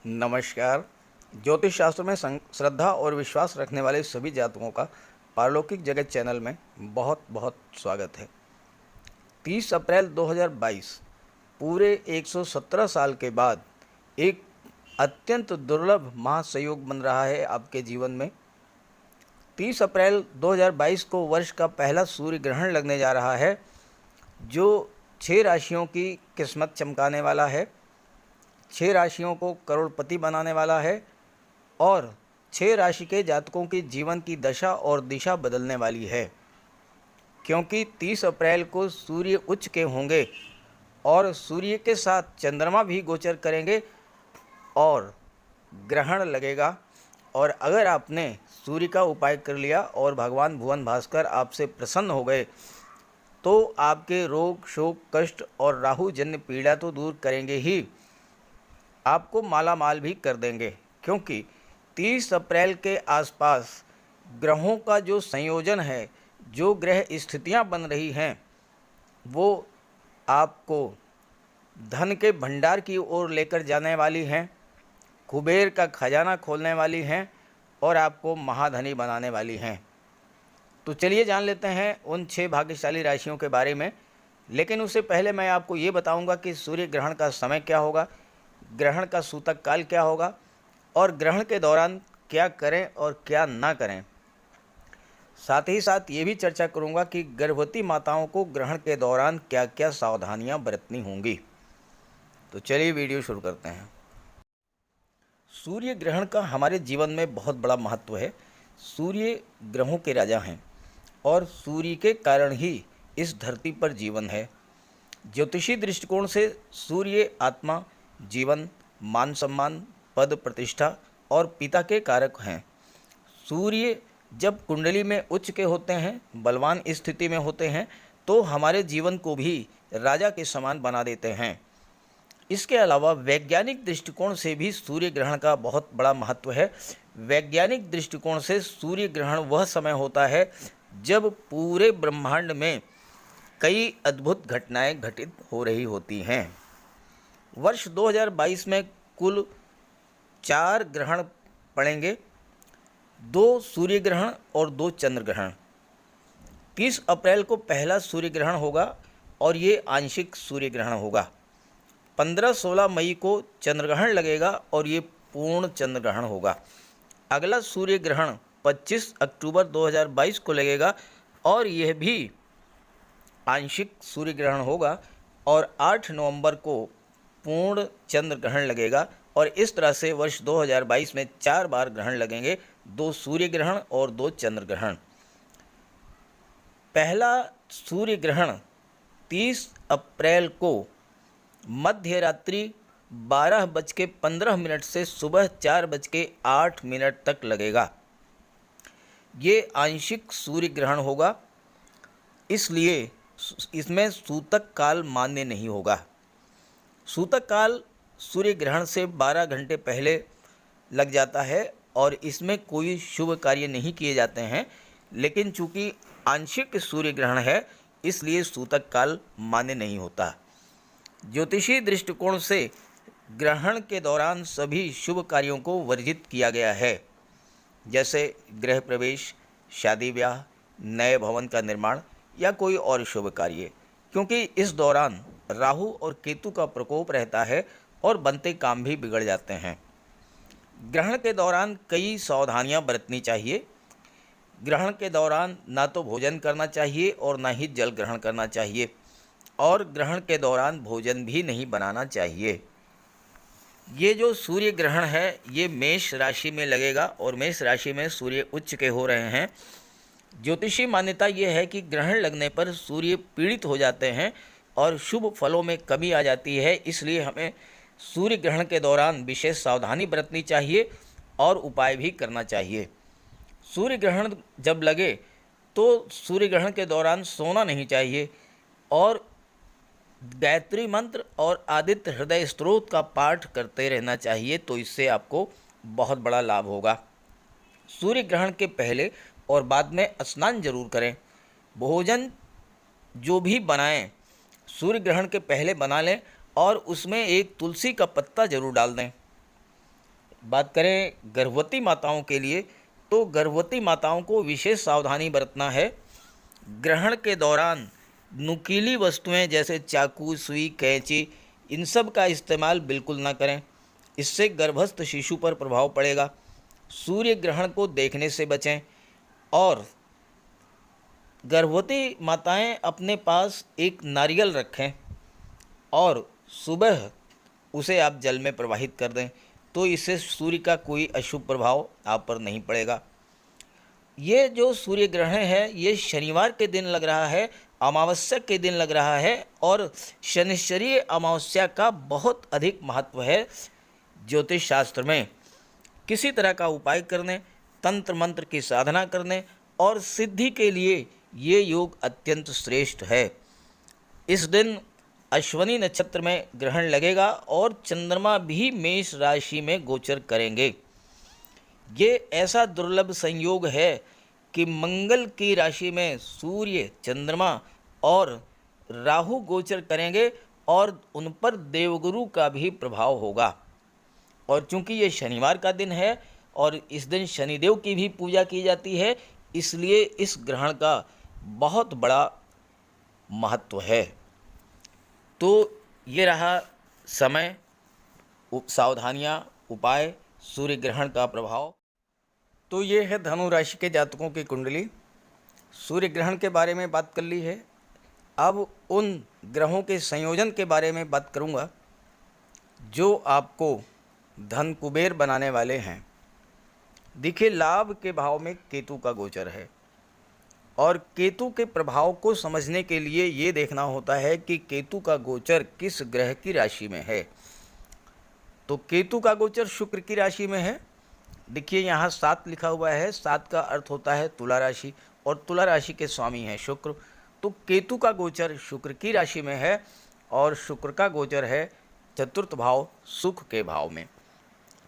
नमस्कार। ज्योतिष शास्त्र में श्रद्धा और विश्वास रखने वाले सभी जातकों का पारलौकिक जगत चैनल में बहुत बहुत स्वागत है। 30 अप्रैल 2022 पूरे 117 साल के बाद एक अत्यंत दुर्लभ महासंयोग बन रहा है आपके जीवन में। 30 अप्रैल 2022 को वर्ष का पहला सूर्य ग्रहण लगने जा रहा है, जो 6 राशियों की किस्मत चमकाने वाला है, 6 राशियों को करोड़पति बनाने वाला है और 6 राशि के जातकों की जीवन की दशा और दिशा बदलने वाली है। क्योंकि 30 अप्रैल को सूर्य उच्च के होंगे और सूर्य के साथ चंद्रमा भी गोचर करेंगे और ग्रहण लगेगा। और अगर आपने सूर्य का उपाय कर लिया और भगवान भुवन भास्कर आपसे प्रसन्न हो गए तो आपके रोग, शोक, कष्ट और राहु जन्य पीड़ा तो दूर करेंगे ही, आपको माला माल भी कर देंगे। क्योंकि 30 अप्रैल के आसपास ग्रहों का जो संयोजन है, जो ग्रह स्थितियां बन रही हैं, वो आपको धन के भंडार की ओर लेकर जाने वाली हैं, कुबेर का खजाना खोलने वाली हैं और आपको महाधनी बनाने वाली हैं। तो चलिए जान लेते हैं उन 6 भाग्यशाली राशियों के बारे में। लेकिन उससे पहले मैं आपको ये बताऊंगा कि सूर्य ग्रहण का समय क्या होगा, ग्रहण का सूतक काल क्या होगा और ग्रहण के दौरान क्या करें और क्या ना करें। साथ ही साथ ये भी चर्चा करूंगा कि गर्भवती माताओं को ग्रहण के दौरान क्या क्या सावधानियां बरतनी होंगी। तो चलिए वीडियो शुरू करते हैं। सूर्य ग्रहण का हमारे जीवन में बहुत बड़ा महत्व है। सूर्य ग्रहों के राजा हैं और सूर्य के कारण ही इस धरती पर जीवन है। ज्योतिषी दृष्टिकोण से सूर्य आत्मा, जीवन, मान सम्मान, पद प्रतिष्ठा और पिता के कारक हैं। सूर्य जब कुंडली में उच्च के होते हैं, बलवान स्थिति में होते हैं, तो हमारे जीवन को भी राजा के समान बना देते हैं। इसके अलावा वैज्ञानिक दृष्टिकोण से भी सूर्य ग्रहण का बहुत बड़ा महत्व है। वैज्ञानिक दृष्टिकोण से सूर्य ग्रहण वह समय होता है जब पूरे ब्रह्मांड में कई अद्भुत घटनाएं घटित हो रही होती हैं। वर्ष 2022 में कुल 4 ग्रहण पड़ेंगे, 2 सूर्य ग्रहण और 2 चंद्र ग्रहण। 30 अप्रैल को पहला सूर्य ग्रहण होगा और ये आंशिक सूर्य ग्रहण होगा। 15-16 मई को चंद्र ग्रहण लगेगा और ये पूर्ण चंद्र ग्रहण होगा। अगला सूर्य ग्रहण 25 अक्टूबर 2022 को लगेगा और यह भी आंशिक सूर्य ग्रहण होगा और 8 नवंबर को पूर्ण चंद्र ग्रहण लगेगा। और इस तरह से वर्ष 2022 में 4 बार ग्रहण लगेंगे, 2 सूर्य ग्रहण और 2 चंद्र ग्रहण। पहला सूर्य ग्रहण 30 अप्रैल को मध्य रात्रि 12:15 से सुबह 4:08 तक लगेगा। ये आंशिक सूर्य ग्रहण होगा, इसलिए इसमें सूतक काल मान्य नहीं होगा। सूतक काल सूर्य ग्रहण से 12 घंटे पहले लग जाता है और इसमें कोई शुभ कार्य नहीं किए जाते हैं। लेकिन चूंकि आंशिक सूर्य ग्रहण है, इसलिए सूतक काल मान्य नहीं होता। ज्योतिषी दृष्टिकोण से ग्रहण के दौरान सभी शुभ कार्यों को वर्जित किया गया है, जैसे गृह प्रवेश, शादी ब्याह, नए भवन का निर्माण या कोई और शुभ कार्य, क्योंकि इस दौरान राहु और केतु का प्रकोप रहता है और बनते काम भी बिगड़ जाते हैं। ग्रहण के दौरान कई सावधानियां बरतनी चाहिए। ग्रहण के दौरान ना तो भोजन करना चाहिए और ना ही जल ग्रहण करना चाहिए और ग्रहण के दौरान भोजन भी नहीं बनाना चाहिए। ये जो सूर्य ग्रहण है ये मेष राशि में लगेगा और मेष राशि में सूर्य उच्च के हो रहे हैं। ज्योतिषी मान्यता ये है कि ग्रहण लगने पर सूर्य पीड़ित हो जाते हैं और शुभ फलों में कमी आ जाती है, इसलिए हमें सूर्य ग्रहण के दौरान विशेष सावधानी बरतनी चाहिए और उपाय भी करना चाहिए। सूर्य ग्रहण जब लगे तो सूर्य ग्रहण के दौरान सोना नहीं चाहिए और गायत्री मंत्र और आदित्य हृदय स्तोत्र का पाठ करते रहना चाहिए, तो इससे आपको बहुत बड़ा लाभ होगा। सूर्य ग्रहण के पहले और बाद में स्नान जरूर करें। भोजन जो भी बनाएं सूर्य ग्रहण के पहले बना लें और उसमें एक तुलसी का पत्ता जरूर डाल दें। बात करें गर्भवती माताओं के लिए, तो गर्भवती माताओं को विशेष सावधानी बरतना है। ग्रहण के दौरान नुकीली वस्तुएं जैसे चाकू, सुई, कैंची, इन सब का इस्तेमाल बिल्कुल ना करें। इससे गर्भस्थ शिशु पर प्रभाव पड़ेगा। सूर्य ग्रहण को देखने से बचें और गर्भवती माताएं अपने पास एक नारियल रखें और सुबह उसे आप जल में प्रवाहित कर दें, तो इससे सूर्य का कोई अशुभ प्रभाव आप पर नहीं पड़ेगा। ये जो सूर्य ग्रहण है ये शनिवार के दिन लग रहा है, अमावस्या के दिन लग रहा है और शनिश्चरी अमावस्या का बहुत अधिक महत्व है ज्योतिष शास्त्र में। किसी तरह का उपाय करने, तंत्र मंत्र की साधना करने और सिद्धि के लिए ये योग अत्यंत श्रेष्ठ है। इस दिन अश्वनी नक्षत्र में ग्रहण लगेगा और चंद्रमा भी मेष राशि में गोचर करेंगे। ये ऐसा दुर्लभ संयोग है कि मंगल की राशि में सूर्य, चंद्रमा और राहु गोचर करेंगे और उन पर देवगुरु का भी प्रभाव होगा। और चूंकि ये शनिवार का दिन है और इस दिन शनिदेव की भी पूजा की जाती है, इसलिए इस ग्रहण का बहुत बड़ा महत्व है। तो ये रहा समय, सावधानियाँ, उपाय, सूर्य ग्रहण का प्रभाव। तो ये है धनु राशि के जातकों की कुंडली। सूर्य ग्रहण के बारे में बात कर ली है। अब उन ग्रहों के संयोजन के बारे में बात करूंगा जो आपको धन कुबेर बनाने वाले हैं। देखिए, लाभ के भाव में केतु का गोचर है और केतु के प्रभाव को समझने के लिए ये देखना होता है कि केतु का गोचर किस ग्रह की राशि में है। तो केतु का गोचर शुक्र की राशि में है। देखिए, यहाँ 7 लिखा हुआ है। 7 का अर्थ होता है तुला राशि और तुला राशि के स्वामी हैं शुक्र। तो केतु का गोचर शुक्र की राशि में है और शुक्र का गोचर है चतुर्थ भाव, सुख के भाव में।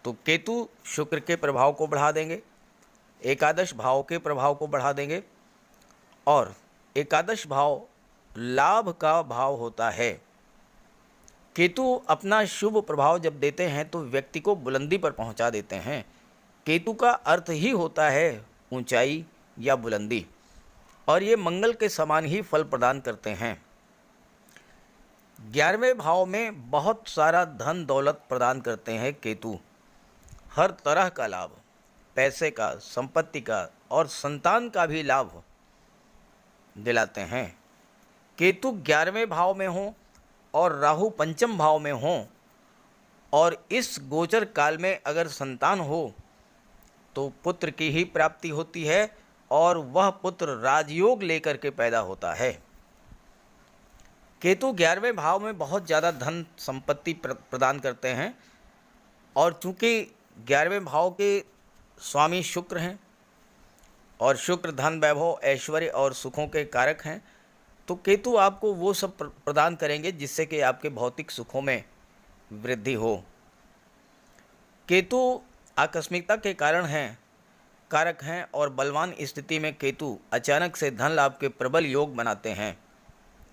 तो केतु शुक्र के प्रभाव को बढ़ा देंगे, एकादश भाव के प्रभाव को बढ़ा देंगे और एकादश भाव लाभ का भाव होता है। केतु अपना शुभ प्रभाव जब देते हैं तो व्यक्ति को बुलंदी पर पहुंचा देते हैं। केतु का अर्थ ही होता है ऊंचाई या बुलंदी और ये मंगल के समान ही फल प्रदान करते हैं। 11वें भाव में बहुत सारा धन दौलत प्रदान करते हैं केतु। हर तरह का लाभ, पैसे का, संपत्ति का और संतान का भी लाभ दिलाते हैं। केतु 11वें भाव में हो और राहु पंचम भाव में हो और इस गोचर काल में अगर संतान हो तो पुत्र की ही प्राप्ति होती है और वह पुत्र राजयोग लेकर के पैदा होता है। केतु 11वें भाव में बहुत ज़्यादा धन संपत्ति प्रदान करते हैं और चूंकि 11वें भाव के स्वामी शुक्र हैं और शुक्र धन, वैभव, ऐश्वर्य और सुखों के कारक हैं, तो केतु आपको वो सब प्रदान करेंगे जिससे कि आपके भौतिक सुखों में वृद्धि हो। केतु आकस्मिकता के कारक हैं और बलवान स्थिति में केतु अचानक से धन लाभ के प्रबल योग बनाते हैं।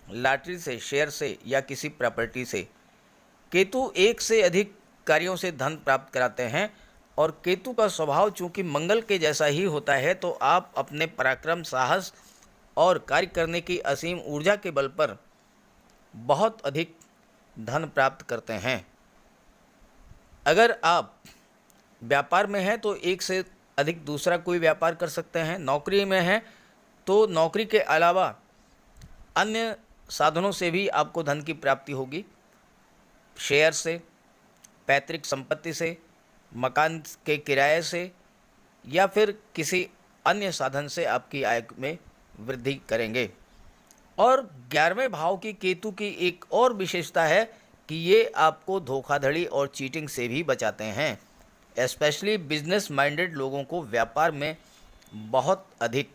लॉटरी से, शेयर से या किसी प्रॉपर्टी से केतु एक से अधिक कार्यों से धन प्राप्त कराते हैं और केतु का स्वभाव चूंकि मंगल के जैसा ही होता है तो आप अपने पराक्रम, साहस और कार्य करने की असीम ऊर्जा के बल पर बहुत अधिक धन प्राप्त करते हैं। अगर आप व्यापार में हैं तो एक से अधिक दूसरा कोई व्यापार कर सकते हैं। नौकरी में हैं तो नौकरी के अलावा अन्य साधनों से भी आपको धन की प्राप्ति होगी। शेयर से, पैतृक संपत्ति से, मकान के किराए से या फिर किसी अन्य साधन से आपकी आय में वृद्धि करेंगे। और 11वें भाव की केतु की एक और विशेषता है कि ये आपको धोखाधड़ी और चीटिंग से भी बचाते हैं। स्पेशली बिजनेस माइंडेड लोगों को व्यापार में बहुत अधिक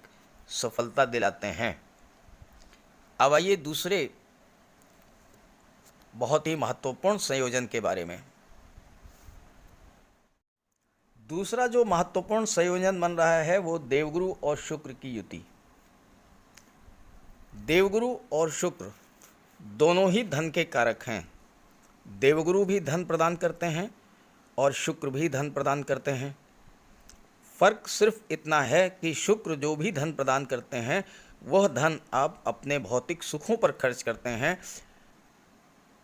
सफलता दिलाते हैं। अब आइए दूसरे बहुत ही महत्वपूर्ण संयोजन के बारे में। दूसरा जो महत्वपूर्ण संयोजन बन रहा है वो देवगुरु और शुक्र की युति। देवगुरु और शुक्र दोनों ही धन के कारक हैं। देवगुरु भी धन प्रदान करते हैं और शुक्र भी धन प्रदान करते हैं। फर्क सिर्फ इतना है कि शुक्र जो भी धन प्रदान करते हैं वह धन आप अपने भौतिक सुखों पर खर्च करते हैं,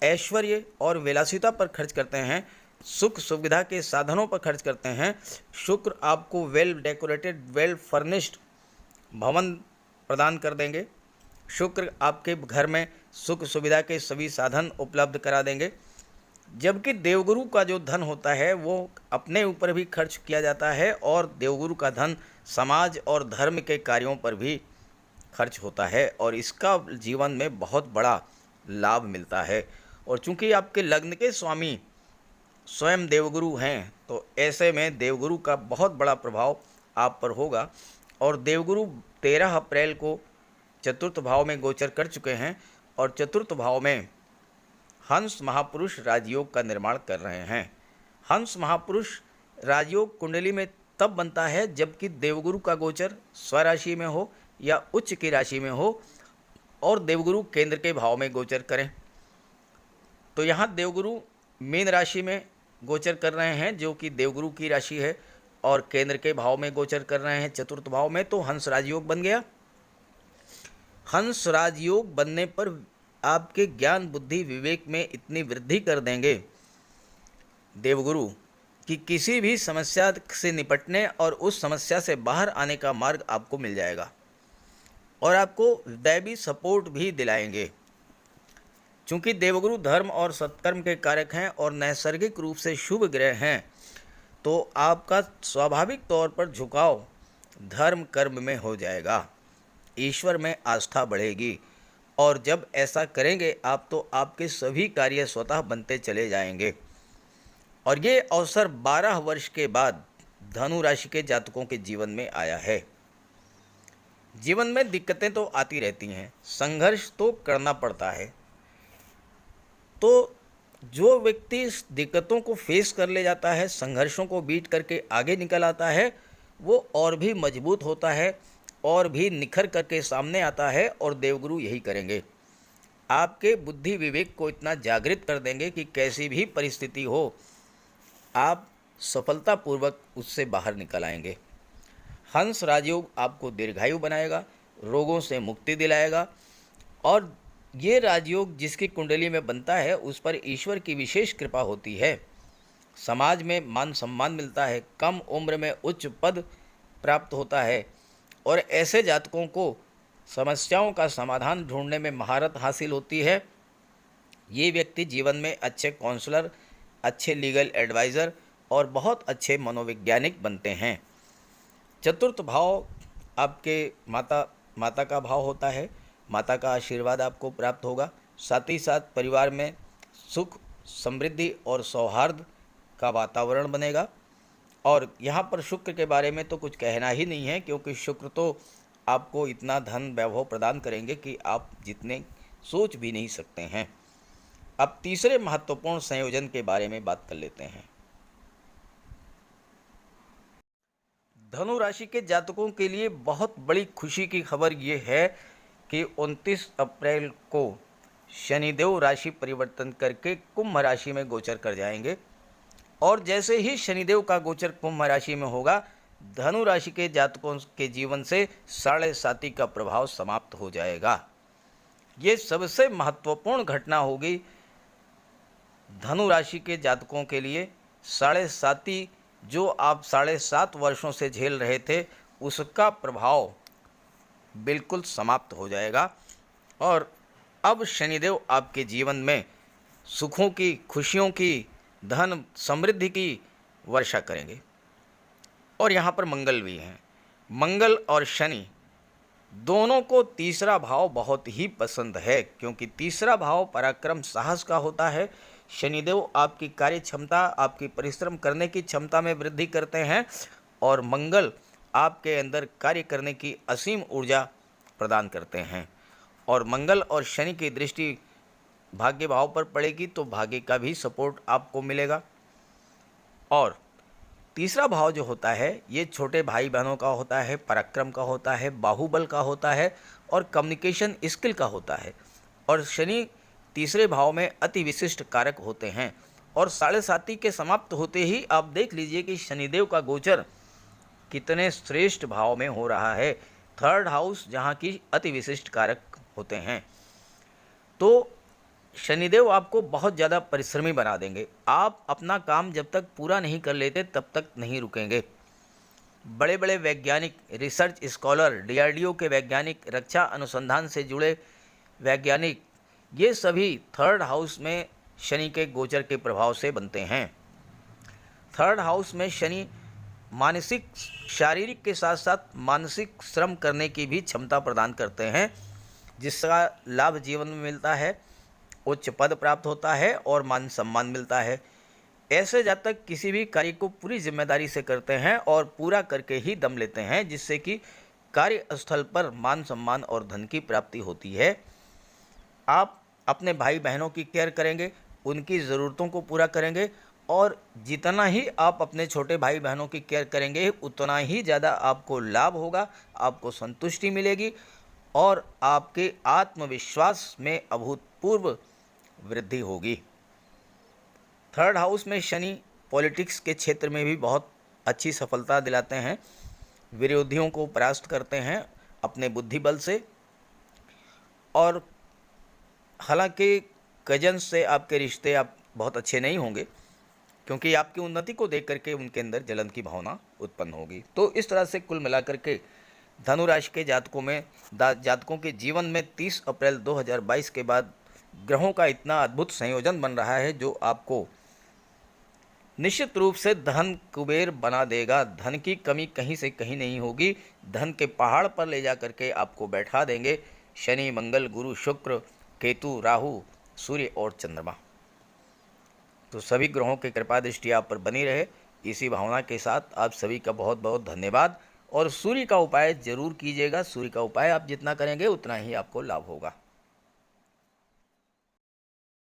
ऐश्वर्य और विलासिता पर खर्च करते हैं, सुख सुविधा के साधनों पर खर्च करते हैं। शुक्र आपको वेल डेकोरेटेड, वेल फर्निश्ड भवन प्रदान कर देंगे। शुक्र आपके घर में सुख सुविधा के सभी साधन उपलब्ध करा देंगे। जबकि देवगुरु का जो धन होता है वो अपने ऊपर भी खर्च किया जाता है और देवगुरु का धन समाज और धर्म के कार्यों पर भी खर्च होता है और इसका जीवन में बहुत बड़ा लाभ मिलता है। और चूंकि आपके लग्न के स्वामी स्वयं देवगुरु हैं तो ऐसे में देवगुरु का बहुत बड़ा प्रभाव आप पर होगा। और देवगुरु 13 अप्रैल को चतुर्थ भाव में गोचर कर चुके हैं और चतुर्थ भाव में हंस महापुरुष राजयोग का निर्माण कर रहे हैं। हंस महापुरुष राजयोग कुंडली में तब बनता है जबकि देवगुरु का गोचर स्वराशि में हो या उच्च की राशि में हो और देवगुरु केंद्र के भाव में गोचर करें। तो यहाँ देवगुरु मीन राशि में गोचर कर रहे हैं जो कि देवगुरु की राशि है और केंद्र के भाव में गोचर कर रहे हैं चतुर्थ भाव में, तो हंस राजयोग बन गया। हंस राजयोग बनने पर आपके ज्ञान बुद्धि विवेक में इतनी वृद्धि कर देंगे देवगुरु कि किसी भी समस्या से निपटने और उस समस्या से बाहर आने का मार्ग आपको मिल जाएगा और आपको दैवी सपोर्ट भी दिलाएंगे। चूँकि देवगुरु धर्म और सत्कर्म के कारक हैं और नैसर्गिक रूप से शुभ ग्रह हैं तो आपका स्वाभाविक तौर पर झुकाव धर्म कर्म में हो जाएगा, ईश्वर में आस्था बढ़ेगी और जब ऐसा करेंगे आप तो आपके सभी कार्य स्वतः बनते चले जाएंगे। और ये अवसर 12 वर्ष के बाद धनु राशि के जातकों के जीवन में आया है। जीवन में दिक्कतें तो आती रहती हैं, संघर्ष तो करना पड़ता है, तो जो व्यक्ति इस दिक्कतों को फेस कर ले जाता है, संघर्षों को बीट करके आगे निकल आता है, वो और भी मजबूत होता है और भी निखर करके सामने आता है। और देवगुरु यही करेंगे, आपके बुद्धि विवेक को इतना जागृत कर देंगे कि कैसी भी परिस्थिति हो आप सफलतापूर्वक उससे बाहर निकल आएंगे। हंस राजयोग आपको दीर्घायु बनाएगा, रोगों से मुक्ति दिलाएगा और ये राजयोग जिसकी कुंडली में बनता है उस पर ईश्वर की विशेष कृपा होती है। समाज में मान सम्मान मिलता है, कम उम्र में उच्च पद प्राप्त होता है और ऐसे जातकों को समस्याओं का समाधान ढूंढने में महारत हासिल होती है। ये व्यक्ति जीवन में अच्छे काउंसलर, अच्छे लीगल एडवाइज़र और बहुत अच्छे मनोवैज्ञानिक बनते हैं। चतुर्थ भाव आपके माता का भाव होता है, माता का आशीर्वाद आपको प्राप्त होगा। साथ ही साथ परिवार में सुख, समृद्धि और सौहार्द का वातावरण बनेगा। और यहाँ पर शुक्र के बारे में तो कुछ कहना ही नहीं है क्योंकि शुक्र तो आपको इतना धन वैभव प्रदान करेंगे कि आप जितने सोच भी नहीं सकते हैं। अब तीसरे महत्वपूर्ण संयोजन के बारे में बात कर लेते हैं। धनु राशि के जातकों के लिए बहुत बड़ी खुशी की खबर ये है कि 29 अप्रैल को शनिदेव राशि परिवर्तन करके कुंभ राशि में गोचर कर जाएंगे और जैसे ही शनिदेव का गोचर कुंभ राशि में होगा धनु राशि के जातकों के जीवन से 7.5 का प्रभाव समाप्त हो जाएगा। ये सबसे महत्वपूर्ण घटना होगी धनु राशि के जातकों के लिए। 7.5 जो आप 7.5 वर्षों से झेल रहे थे उसका प्रभाव बिल्कुल समाप्त हो जाएगा और अब शनिदेव आपके जीवन में सुखों की, खुशियों की, धन समृद्धि की वर्षा करेंगे। और यहाँ पर मंगल भी हैं। मंगल और शनि दोनों को तीसरा भाव बहुत ही पसंद है क्योंकि तीसरा भाव पराक्रम, साहस का होता है। शनिदेव आपकी कार्य क्षमता, आपकी परिश्रम करने की क्षमता में वृद्धि करते हैं और मंगल आपके अंदर कार्य करने की असीम ऊर्जा प्रदान करते हैं। और मंगल और शनि की दृष्टि भाग्य भाव पर पड़ेगी तो भाग्य का भी सपोर्ट आपको मिलेगा। और तीसरा भाव जो होता है ये छोटे भाई बहनों का होता है, पराक्रम का होता है, बाहुबल का होता है और कम्युनिकेशन स्किल का होता है। और शनि तीसरे भाव में अति विशिष्ट कारक होते हैं और 7.5 के समाप्त होते ही आप देख लीजिए कि शनिदेव का गोचर कितने श्रेष्ठ भाव में हो रहा है। थर्ड हाउस जहाँ की अति विशिष्ट कारक होते हैं, तो शनिदेव आपको बहुत ज़्यादा परिश्रमी बना देंगे। आप अपना काम जब तक पूरा नहीं कर लेते तब तक नहीं रुकेंगे। बड़े बड़े वैज्ञानिक, रिसर्च स्कॉलर, डीआरडीओ के वैज्ञानिक, रक्षा अनुसंधान से जुड़े वैज्ञानिक, ये सभी थर्ड हाउस में शनि के गोचर के प्रभाव से बनते हैं। थर्ड हाउस में शनि मानसिक, शारीरिक के साथ साथ मानसिक श्रम करने की भी क्षमता प्रदान करते हैं, जिसका लाभ जीवन में मिलता है, उच्च पद प्राप्त होता है और मान सम्मान मिलता है। ऐसे जातक किसी भी कार्य को पूरी जिम्मेदारी से करते हैं और पूरा करके ही दम लेते हैं, जिससे कि कार्यस्थल पर मान सम्मान और धन की प्राप्ति होती है। आप अपने भाई बहनों की केयर करेंगे, उनकी ज़रूरतों को पूरा करेंगे, और जितना ही आप अपने छोटे भाई बहनों की केयर करेंगे उतना ही ज़्यादा आपको लाभ होगा, आपको संतुष्टि मिलेगी और आपके आत्मविश्वास में अभूतपूर्व वृद्धि होगी। थर्ड हाउस में शनि पॉलिटिक्स के क्षेत्र में भी बहुत अच्छी सफलता दिलाते हैं, विरोधियों को परास्त करते हैं अपने बुद्धि बल से। और हालांकि कजन्स से आपके रिश्ते आप बहुत अच्छे नहीं होंगे, क्योंकि आपकी उन्नति को देख करके उनके अंदर जलन की भावना उत्पन्न होगी। तो इस तरह से कुल मिलाकर के धनु राशि के जातकों के जीवन में 30 अप्रैल 2022 के बाद ग्रहों का इतना अद्भुत संयोजन बन रहा है, जो आपको निश्चित रूप से धन कुबेर बना देगा। धन की कमी कहीं से कहीं नहीं होगी, धन के पहाड़ पर ले जा करके आपको बैठा देंगे शनि, मंगल, गुरु, शुक्र, केतु, राहु, सूर्य और चंद्रमा। तो सभी ग्रहों की कृपा दृष्टि आप पर बनी रहे, इसी भावना के साथ आप सभी का बहुत बहुत धन्यवाद। और सूर्य का उपाय जरूर कीजिएगा। सूर्य का उपाय आप जितना करेंगे उतना ही आपको लाभ होगा।